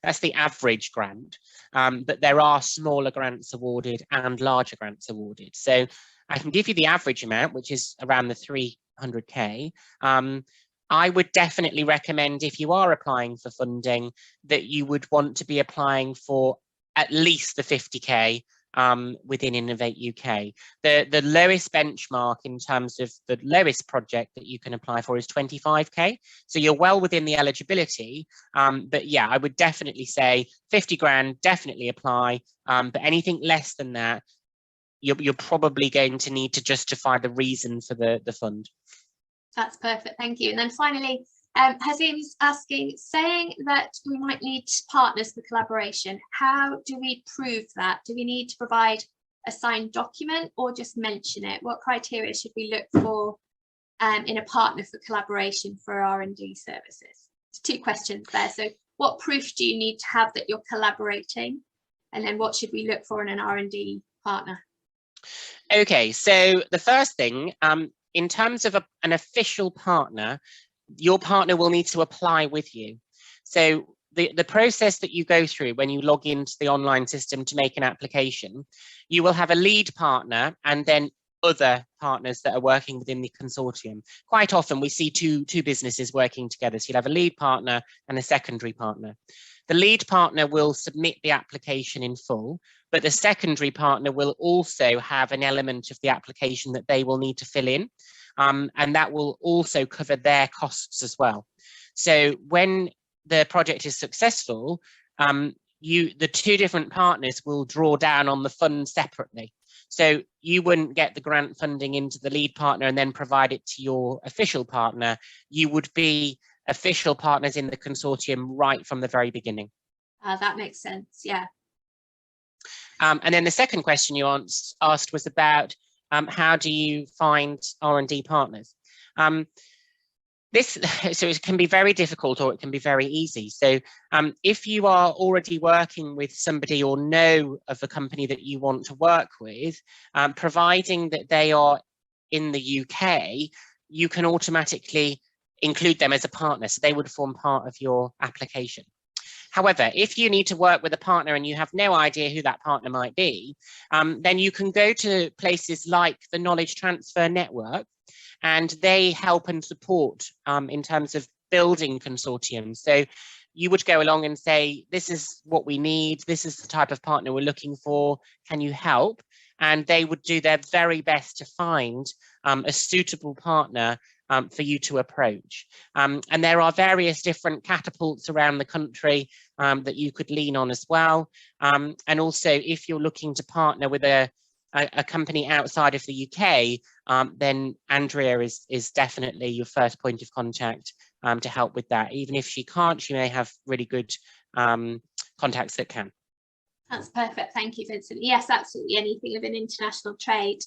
Speaker 2: That's the average grant, but there are smaller grants awarded and larger grants awarded. So I can give you the average amount, which is around the 300k. I would definitely recommend, if you are applying for funding, that you would want to be applying for at least the 50k within Innovate UK. The lowest benchmark in terms of the lowest project that you can apply for is 25k. So you're well within the eligibility. But yeah, I would definitely say 50 grand, definitely apply. But anything less than that, you're probably going to need to justify the reason for the fund.
Speaker 1: That's perfect, thank you. And then finally, Hazim's asking, saying that we might need partners for collaboration, how do we prove that? Do we need to provide a signed document or just mention it? What criteria should we look for in a partner for collaboration for R&D services? It's 2 questions there. So what proof do you need to have that you're collaborating? And then what should we look for in an R&D partner?
Speaker 2: Okay, so the first thing, in terms of an official partner, your partner will need to apply with you. So the process that you go through when you log into the online system to make an application, you will have a lead partner and then other partners that are working within the consortium. Quite often we see two businesses working together. So you'll have a lead partner and a secondary partner. The lead partner will submit the application in full, but the secondary partner will also have an element of the application that they will need to fill in. And that will also cover their costs as well. So when the project is successful, the 2 different partners will draw down on the fund separately. So you wouldn't get the grant funding into the lead partner and then provide it to your official partner. You would be official partners in the consortium right from the very beginning.
Speaker 1: That makes sense, yeah.
Speaker 2: And then the second question you asked was about how do you find R&D partners? So it can be very difficult or it can be very easy. So if you are already working with somebody or know of a company that you want to work with, providing that they are in the UK, you can automatically include them as a partner. So they would form part of your application. However, if you need to work with a partner and you have no idea who that partner might be, then you can go to places like the Knowledge Transfer Network, and they help and support in terms of building consortiums. So you would go along and say, this is what we need, this is the type of partner we're looking for, can you help? and they would do their very best to find a suitable partner for you to approach. And there are various different catapults around the country that you could lean on as well. And also, if you're looking to partner with a company outside of the UK, then Andrea is definitely your first point of contact to help with that. Even if she can't, she may have really good contacts that can.
Speaker 1: That's perfect. Thank you, Vincent. Yes, absolutely. Anything of an international trade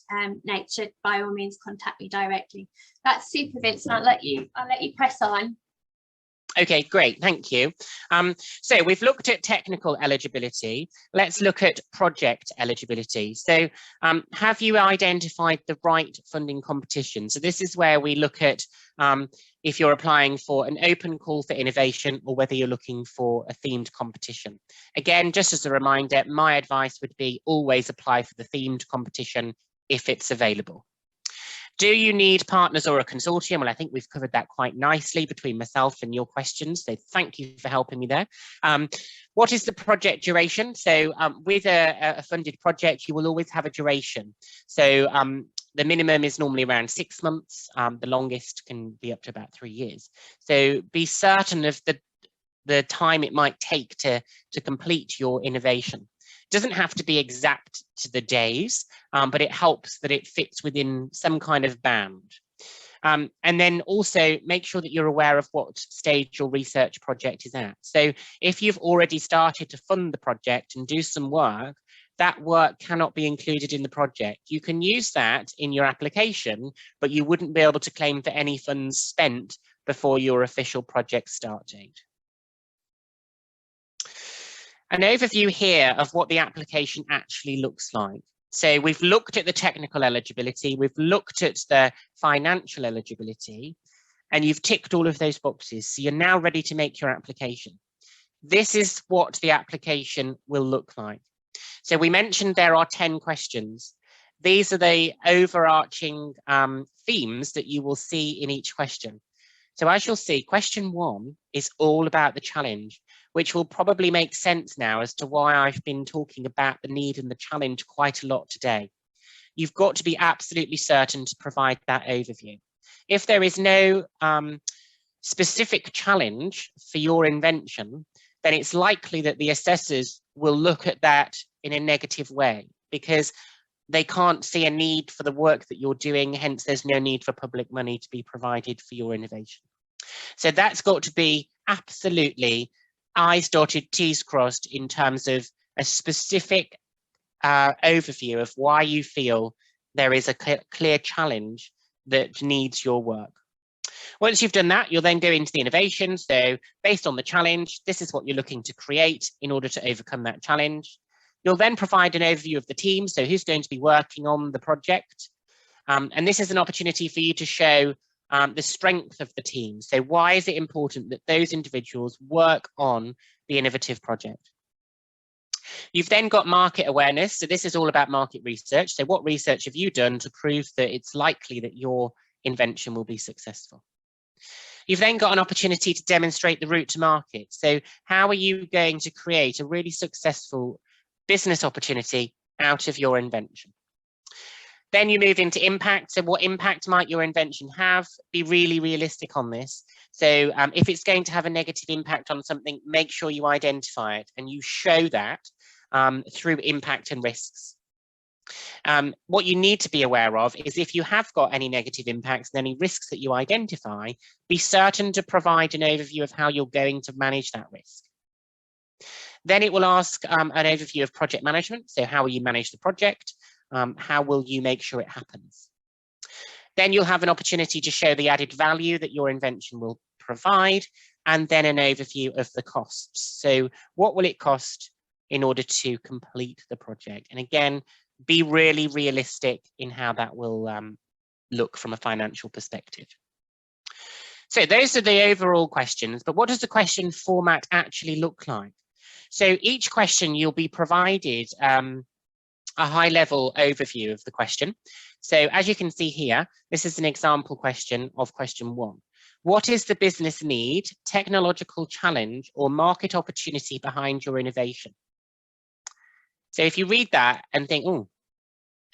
Speaker 1: nature, by all means, contact me directly. That's super, Vincent. I'll let you press on.
Speaker 2: Okay, great, thank you. So we've looked at technical eligibility. Let's look at project eligibility. So have you identified the right funding competition? So this is where we look at if you're applying for an open call for innovation or whether you're looking for a themed competition. Again, just as a reminder, my advice would be always apply for the themed competition if it's available. Do you need partners or a consortium? Well, I think we've covered that quite nicely between myself and your questions, so thank you for helping me there. What is the project duration? So with a funded project, you will always have a duration. So the minimum is normally around 6 months. The longest can be up to about 3 years. So be certain of the time it might take to complete your innovation. It doesn't have to be exact to the days, but it helps that it fits within some kind of band. And then also make sure that you're aware of what stage your research project is at. So if you've already started to fund the project and do some work, that work cannot be included in the project. You can use that in your application, but you wouldn't be able to claim for any funds spent before your official project start date. An overview here of what the application actually looks like. So we've looked at the technical eligibility, we've looked at the financial eligibility, and you've ticked all of those boxes. So you're now ready to make your application. This is what the application will look like. So we mentioned there are 10 questions. These are the overarching themes that you will see in each question. So as you'll see, question 1 is all about the challenge, which will probably make sense now as to why I've been talking about the need and the challenge quite a lot today. You've got to be absolutely certain to provide that overview. If there is no specific challenge for your invention, then it's likely that the assessors will look at that in a negative way because they can't see a need for the work that you're doing, hence there's no need for public money to be provided for your innovation. So that's got to be absolutely I's dotted, T's crossed in terms of a specific overview of why you feel there is a clear challenge that needs your work. Once you've done that, you'll then go into the innovation. So based on the challenge, this is what you're looking to create in order to overcome that challenge. You'll then provide an overview of the team. So who's going to be working on the project? And this is an opportunity for you to show the strength of the team. So why is it important that those individuals work on the innovative project? You've then got market awareness. So this is all about market research. So what research have you done to prove that it's likely that your invention will be successful? You've then got an opportunity to demonstrate the route to market. So how are you going to create a really successful business opportunity out of your invention? Then you move into impact. So what impact might your invention have? Be really realistic on this. So if it's going to have a negative impact on something, make sure you identify it and you show that through impact and risks. What you need to be aware of is if you have got any negative impacts and any risks that you identify, be certain to provide an overview of how you're going to manage that risk. Then it will ask an overview of project management. So how will you manage the project? How will you make sure it happens? Then you'll have an opportunity to show the added value that your invention will provide, and then an overview of the costs. So what will it cost in order to complete the project? And again, be really realistic in how that will look from a financial perspective. So those are the overall questions, but what does the question format actually look like? So each question you'll be provided a high-level overview of the question. So as you can see here, this is an example question of question 1. What is the business need, technological challenge, or market opportunity behind your innovation? So if you read that and think, oh,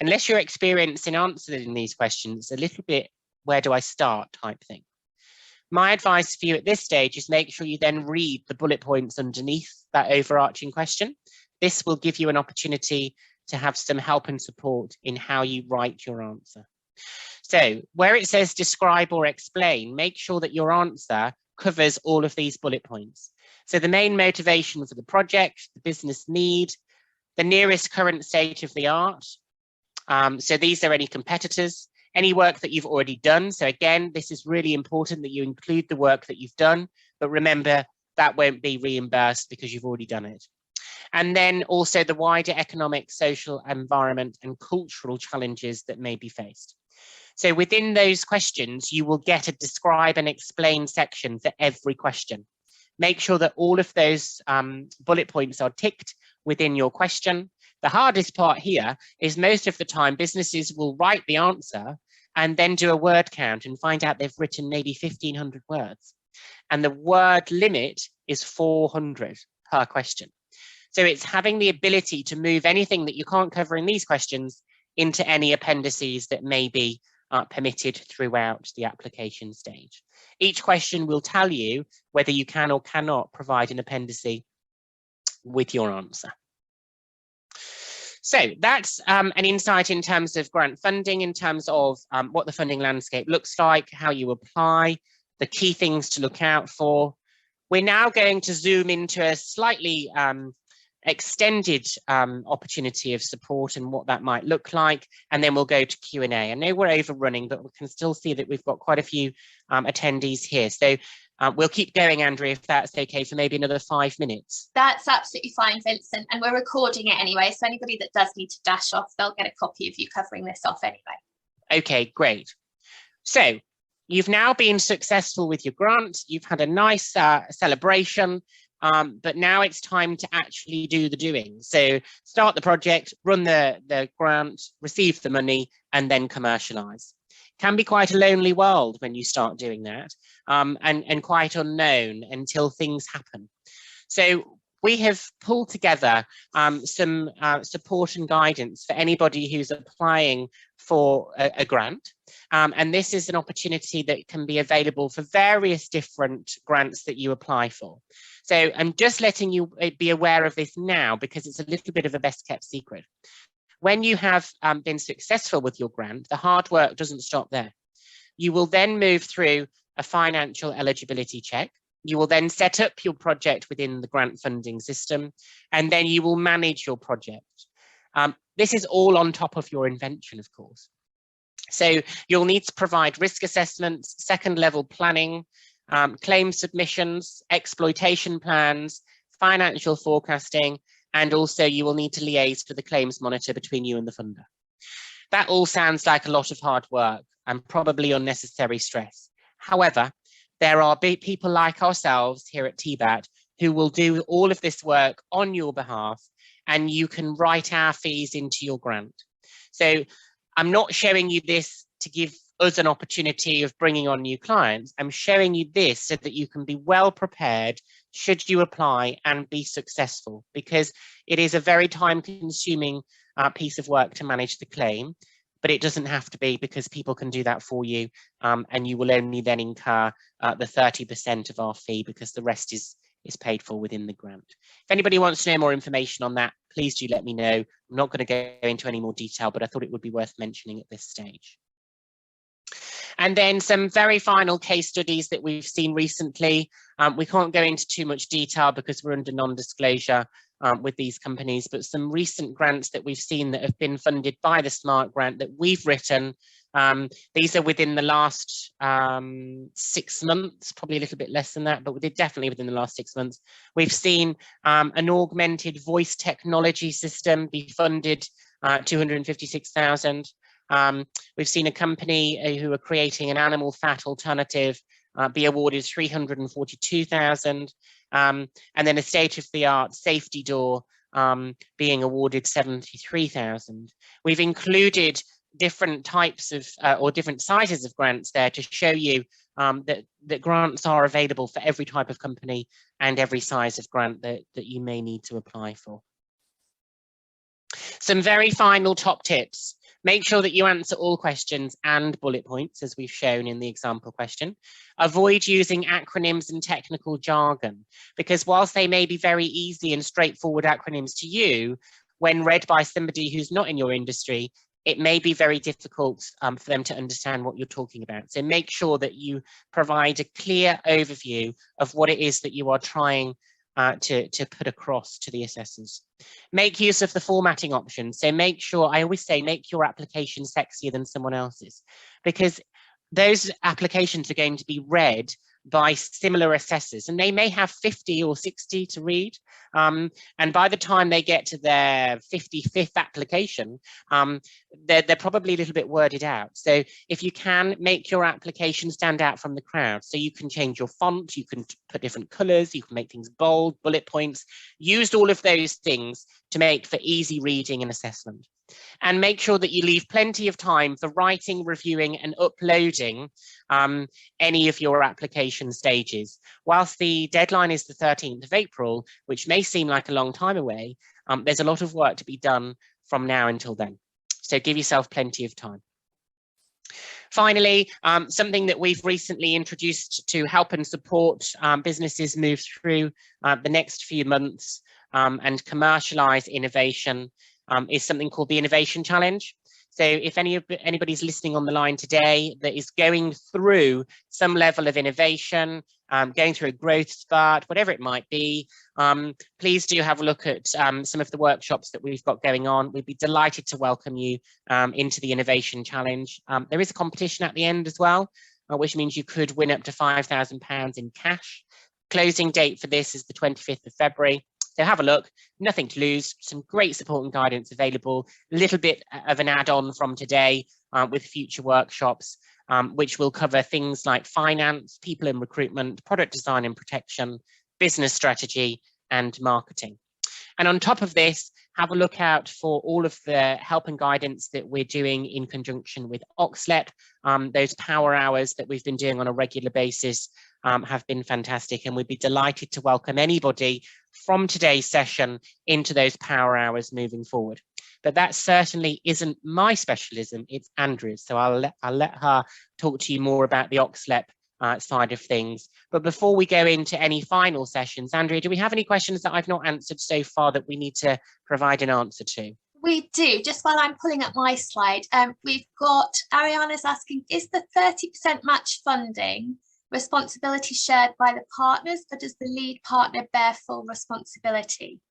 Speaker 2: unless you're experienced in answering these questions, a little bit, where do I start type thing. My advice for you at this stage is make sure you then read the bullet points underneath that overarching question. This will give you an opportunity to have some help and support in how you write your answer. So where it says describe or explain, make sure that your answer covers all of these bullet points. So the main motivation for the project, the business need, the nearest current state of the art. So these are any competitors, any work that you've already done. So again, this is really important that you include the work that you've done, but remember that won't be reimbursed because you've already done it. And then also the wider economic, social, environment and cultural challenges that may be faced. So within those questions, you will get a describe and explain section for every question. Make sure that all of those bullet points are ticked within your question. The hardest part here is most of the time businesses will write the answer and then do a word count and find out they've written maybe 1,500 words. And the word limit is 400 per question. So it's having the ability to move anything that you can't cover in these questions into any appendices that may be permitted throughout the application stage. Each question will tell you whether you can or cannot provide an appendice with your answer. So that's an insight in terms of grant funding, in terms of what the funding landscape looks like, how you apply, the key things to look out for. We're now going to zoom into a slightly extended opportunity of support and what that might look like, and then we'll go to Q&A. I know we're overrunning, but we can still see that we've got quite a few attendees here. So we'll keep going, Andrea, if that's okay, for maybe another 5 minutes.
Speaker 1: That's absolutely fine, Vincent, and we're recording it anyway, so anybody that does need to dash off, they'll get a copy of you covering this off anyway. Okay, great. So you've now been successful with your grant, you've had a nice celebration, but now it's time to actually do the doing. So start the project, run the grant, receive the money, and then commercialize. Can be quite a lonely world when you start doing that, and quite unknown until things happen. So we have pulled together some support and guidance for anybody who's applying for a grant. And this is an opportunity that can be available for various different grants that you apply for. So I'm just letting you be aware of this now because it's a little bit of a best kept secret. When you have been successful with your grant, the hard work doesn't stop there. You will then move through a financial eligibility check. You will then set up your project within the grant funding system, and then you will manage your project. This is all on top of your invention, of course. So you'll need to provide risk assessments, second level planning, claim submissions, exploitation plans, financial forecasting, and also you will need to liaise with the claims monitor between you and the funder. That all sounds like a lot of hard work and probably unnecessary stress. However, there are people like ourselves here at TBAT who will do all of this work on your behalf, and you can write our fees into your grant. So I'm not showing you this to give us an opportunity of bringing on new clients. I'm showing you this so that you can be well prepared should you apply and be successful, because it is a very time-consuming piece of work to manage the claim, but it doesn't have to be, because people can do that for you, and you will only then incur the 30% of our fee, because the rest is paid for within the grant. If anybody wants to know more information on that, please do let me know. I'm not going to go into any more detail, but I thought it would be worth mentioning at this stage. And then some very final case studies that we've seen recently. We can't go into too much detail because we're under non-disclosure with these companies, but some recent grants that we've seen that have been funded by the SMART grant that we've written. These are within the last 6 months, probably a little bit less than that, but they're definitely within the last 6 months. We've seen an augmented voice technology system be funded 256,000. We've seen a company who are creating an animal fat alternative be awarded 342,000, and then a state-of-the-art safety door being awarded 73,000. We've included different types of or different sizes of grants there to show you that grants are available for every type of company and every size of grant that you may need to apply for. Some very final top tips.
Speaker 2: Make sure that you answer all questions and bullet points, as we've shown in the example question. Avoid using acronyms and technical jargon, because whilst they may be very easy and straightforward acronyms to you, when read by somebody who's not in your industry, it may be very difficult for them to understand what you're talking about. So make sure that you provide a clear overview of what it is that you are trying to put across to the assessors. Make use of the formatting options. So make sure, I always say, make your application sexier than someone else's, because those applications are going to be read by similar assessors, and they may have 50 or 60 to read. And by the time they get to their 55th application, they're probably a little bit worded out. So if you can, make your application stand out from the crowd. So you can change your font, you can put different colors, you can make things bold, bullet points, use all of those things to make for easy reading and assessment. And make sure that you leave plenty of time for writing, reviewing and uploading any of your application stages. Whilst the deadline is the 13th of April, which may seem like a long time away, there's a lot of work to be done from now until then. So give yourself plenty of time. Finally, something that we've recently introduced to help and support businesses move through the next few months and commercialize innovation is something called the Innovation Challenge. So if anybody's listening on the line today that is going through some level of innovation, going through a growth spurt, whatever it might be, please do have a look at some of the workshops that we've got going on. We'd be delighted to welcome you into the Innovation Challenge. There is a competition at the end as well, which means you could win up to £5,000 in cash. Closing date for this is the 25th of February. So have a look, nothing to lose, some great support and guidance available, a little bit of an add-on from today with future workshops, which will cover things like finance, people and recruitment, product design and protection, business strategy and marketing. And on top of this, have a look out for all of the help and guidance that we're doing in conjunction with OxLEP. Those power hours that we've been doing on a regular basis have been fantastic, and we'd be delighted to welcome anybody from today's session into those power hours moving forward. But that certainly isn't my specialism, it's Andrea's. So I'll let her talk to you more about the OxLEP side of things. But before we go into any final sessions, Andrea, do we have any questions that I've not answered so far that we need to provide an answer to?
Speaker 1: We do. Just while I'm pulling up my slide, we've got Ariana's asking, is the 30% match funding responsibility shared by the partners, or does the lead partner bear full responsibility?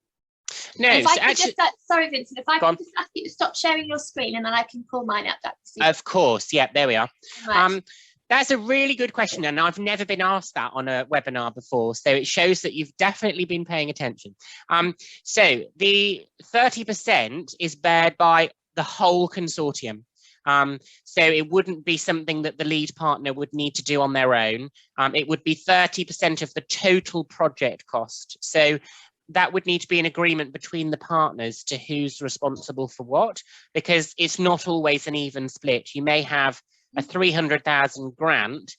Speaker 2: No,
Speaker 1: if I
Speaker 2: so
Speaker 1: could
Speaker 2: actually,
Speaker 1: just, sorry, Vincent, if I could just ask you to stop sharing your screen and then I can pull mine up.
Speaker 2: Of course, yeah, there we are.
Speaker 1: Right.
Speaker 2: That's a really good question, and I've never been asked that on a webinar before, so it shows that you've definitely been paying attention. So the 30% is bared by the whole consortium. So it wouldn't be something that the lead partner would need to do on their own. It would be 30% of the total project cost. So that would need to be an agreement between the partners to who's responsible for what, because it's not always an even split. You may have a 300,000 grant,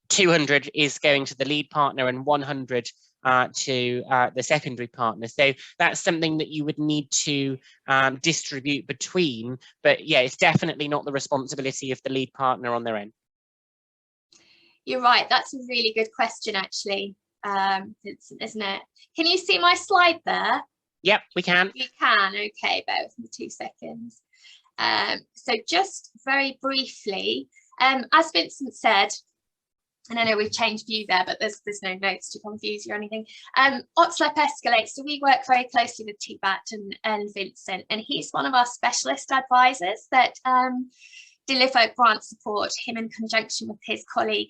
Speaker 2: 200 is going to the lead partner and 100 to the secondary partner. So that's something that you would need to distribute between, but yeah, it's definitely not the responsibility of the lead partner on their own.
Speaker 1: You're right, that's a really good question actually, Vincent, isn't it? Can you see my slide there?
Speaker 2: Yep, we can.
Speaker 1: You can, okay, bear with me 2 seconds. So just very briefly, as Vincent said, and I know we've changed view there, but there's no notes to confuse you or anything. OxLEP eScalate, so we work very closely with TBAT and Vincent, and he's one of our specialist advisors that deliver grant support, him in conjunction with his colleague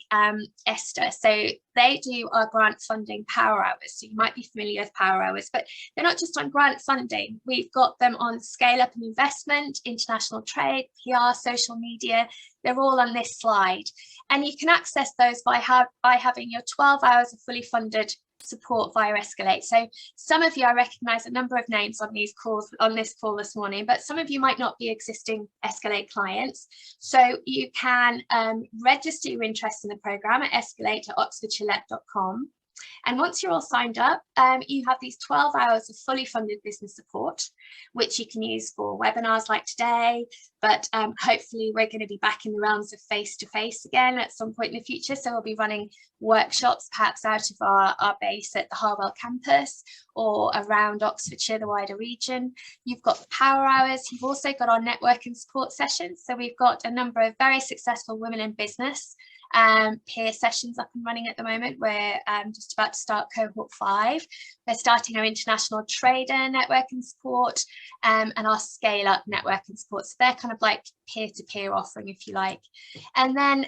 Speaker 1: Esther. So they do our grant funding power hours. So you might be familiar with power hours, but they're not just on grant funding. We've got them on scale up and investment, international trade, PR, social media. They're all on this slide. And you can access those by having your 12 hours of fully funded support via eScalate. So some of you, I recognise a number of names on these calls, on this call this morning, but some of you might not be existing eScalate clients. So you can register your interest in the programme at escalate@oxfordshirelep.com. And once you're all signed up, you have these 12 hours of fully funded business support, which you can use for webinars like today, but hopefully we're going to be back in the realms of face-to-face again at some point in the future. So we'll be running workshops perhaps out of our base at the Harwell campus or around Oxfordshire, the wider region. You've got the power hours. You've also got our network and support sessions. So we've got a number of very successful women in business peer sessions up and running at the moment. We're just about to start cohort 5. We're starting our international trader network and support and our scale up network and support. So they're kind of like peer-to-peer offering, if you like. And then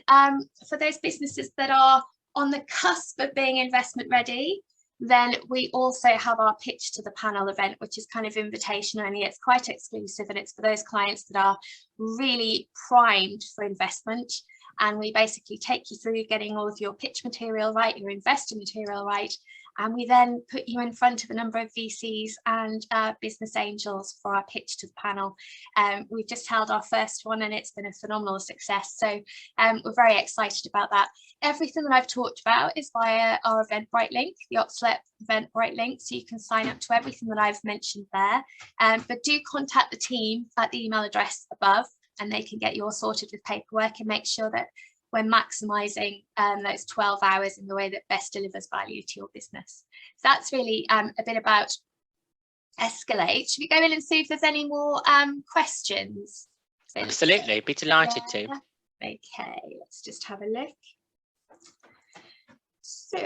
Speaker 1: for those businesses that are on the cusp of being investment ready, then we also have our pitch to the panel event, which is kind of invitation only. It's quite exclusive, and it's for those clients that are really primed for investment. And we basically take you through getting all of your pitch material right, your investor material right, and we then put you in front of a number of VCs and business angels for our pitch to the panel. We've just held our first one and it's been a phenomenal success. So we're very excited about that. Everything that I've talked about is via our Eventbrite link, the OxLEP Eventbrite link, so you can sign up to everything that I've mentioned there. But do contact the team at the email address above, and they can get you all sorted with paperwork and make sure that we're maximising those 12 hours in the way that best delivers value to your business. So that's really a bit about eScalate. Should we go in and see if there's any more questions?
Speaker 2: Absolutely, be delighted to.
Speaker 1: Okay, let's just have a look. So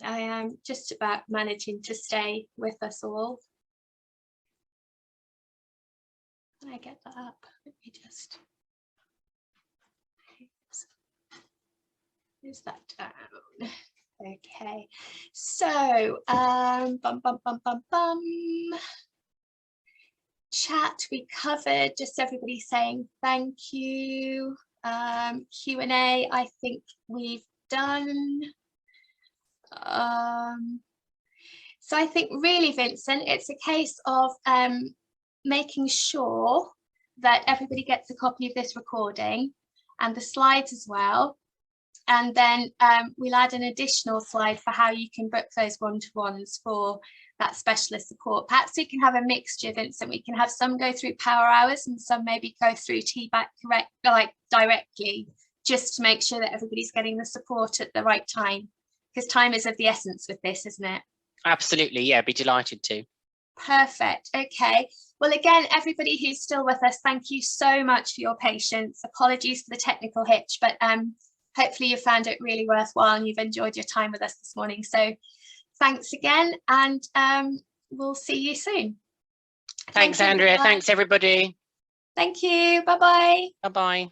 Speaker 1: I am just about managing to stay with us all. Can I get that up? Let me just move that down. Okay, so chat we covered, just everybody saying thank you. Q&A I think we've done. So I think really, Vincent, it's a case of making sure that everybody gets a copy of this recording and the slides as well. And then we'll add an additional slide for how you can book those one-to-ones for that specialist support. Perhaps we can have a mixture, Vincent. We can have some go through power hours and some maybe go through TBAT directly, just to make sure that everybody's getting the support at the right time, because time is of the essence with this, isn't it?
Speaker 2: Absolutely, yeah, be delighted to.
Speaker 1: Perfect. Okay. Well, again, everybody who's still with us, thank you so much for your patience. Apologies for the technical hitch, but hopefully you found it really worthwhile and you've enjoyed your time with us this morning. So thanks again, and we'll see you soon.
Speaker 2: Thanks, Andrea. Thanks, everybody.
Speaker 1: Thank you. Bye-bye.
Speaker 2: Bye-bye.